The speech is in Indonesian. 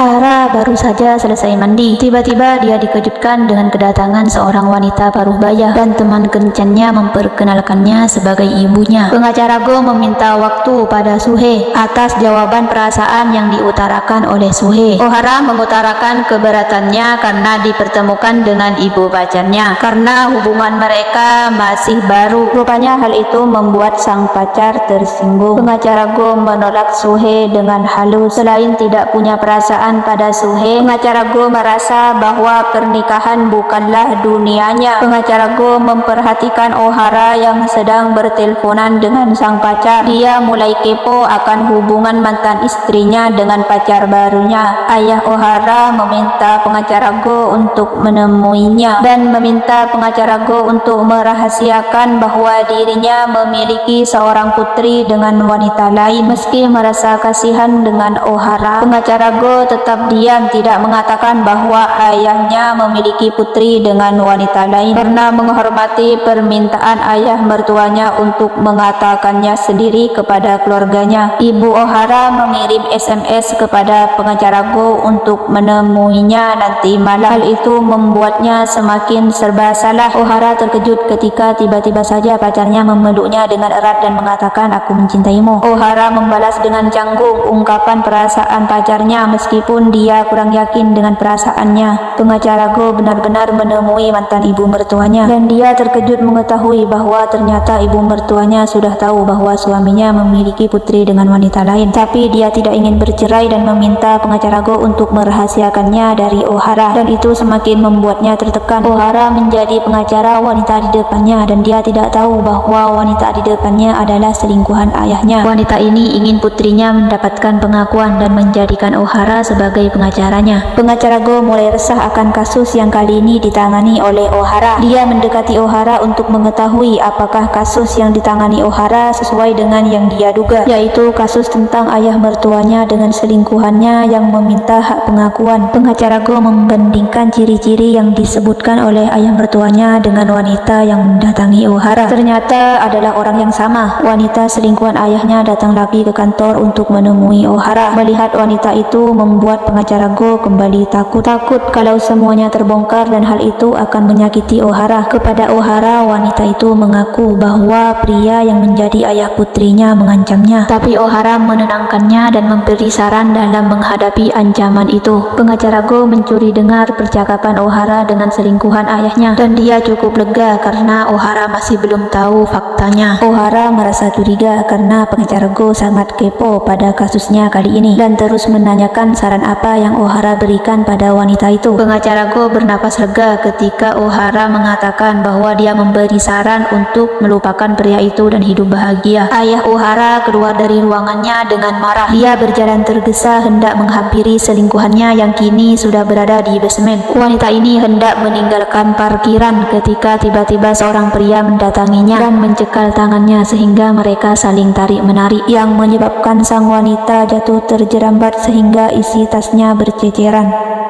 Hara baru saja selesai mandi. Tiba-tiba dia dikejutkan dengan kedatangan seorang wanita paruh baya dan teman kencannya memperkenalkannya sebagai ibunya. Pengacara Go meminta waktu pada Suhe atas jawaban perasaan yang diutarakan oleh Suhe. Ohara mengutarakan keberatannya karena dipertemukan dengan ibu pacarnya karena hubungan mereka masih baru. Rupanya hal itu membuat sang pacar tersinggung. Pengacara Go menolak Suhe dengan halus. Selain tidak punya perasaan pada Suhe, pengacara Go merasa bahwa pernikahan bukanlah dunianya. Pengacara Go memperhatikan Ohara yang sedang berteleponan dengan sang pacar. Dia mulai kepo akan hubungan mantan istrinya dengan pacar barunya. Ayah Ohara meminta pengacara Go untuk menemuinya dan meminta pengacara Go untuk merahasiakan bahwa dirinya memiliki seorang putri dengan wanita lain. Meski merasa kasihan dengan Ohara, pengacara Go tetap diam, tidak mengatakan bahwa ayahnya memiliki putri dengan wanita lain karena menghormati permintaan ayah mertuanya untuk mengatakannya sendiri kepada keluarganya. Ibu Ohara mengirim SMS kepada pengacara Go untuk menemuinya nanti malam. Hal itu membuatnya semakin serba salah. Ohara terkejut ketika tiba-tiba saja pacarnya memeluknya dengan erat dan mengatakan, "Aku mencintaimu." Ohara membalas dengan canggung ungkapan perasaan pacarnya meskipun dia kurang yakin dengan perasaannya. Pengacara Go benar-benar menemui mantan ibu mertuanya dan dia terkejut mengetahui bahwa ternyata ibu mertuanya sudah tahu bahwa suaminya memiliki putri dengan wanita lain. Tapi dia tidak ingin bercerai dan meminta pengacara Go untuk merahasiakannya dari Ohara, dan itu semakin membuatnya tertekan. Ohara menjadi pengacara wanita di depannya dan dia tidak tahu bahwa wanita di depannya adalah selingkuhan ayahnya. Wanita ini ingin putrinya mendapatkan pengakuan dan menjadikan Ohara sebagai pengacaranya. Pengacara Go mulai resah akan kasus yang kali ini ditangani oleh Ohara. Dia mendekati Ohara untuk mengetahui apakah kasus yang ditangani Ohara sesuai dengan yang dia duga, yaitu kasus tentang ayah mertuanya dengan selingkuhannya yang meminta hak pengakuan. Pengacara Go membandingkan ciri-ciri yang disebutkan oleh ayah mertuanya dengan wanita yang mendatangi Ohara. Ternyata adalah orang yang sama. Wanita selingkuhan ayahnya datang lagi ke kantor untuk menemui Ohara. Melihat wanita itu membuat pengacara Go kembali takut kalau semuanya terbongkar dan hal itu akan menyakiti Ohara. Kepada Ohara, wanita itu mengaku bahwa pria yang menjadi ayah putrinya mengancamnya, tapi Ohara menenangkannya dan memberi saran dalam menghadapi ancaman itu. Pengacara Go mencuri dengar percakapan Ohara dengan selingkuhan ayahnya dan dia cukup lega karena Ohara masih belum tahu faktanya. Ohara merasa curiga karena pengacara Go sangat kepo pada kasusnya kali ini dan terus menanyakan saran apa yang Ohara berikan pada wanita itu. Pengacara Go bernapas lega ketika Ohara mengatakan bahwa dia memberi saran untuk melupakan pria itu dan hidup bahagia. Ayah Ohara keluar dari ruangannya dengan marah. Dia berjalan tergesa hendak menghampiri selingkuhannya yang kini sudah berada di basement. Wanita ini hendak meninggalkan parkiran ketika tiba-tiba seorang pria mendatanginya dan mencekal tangannya sehingga mereka saling tarik-menarik yang menyebabkan sang wanita jatuh terjerambat sehingga isi tasnya berceceran.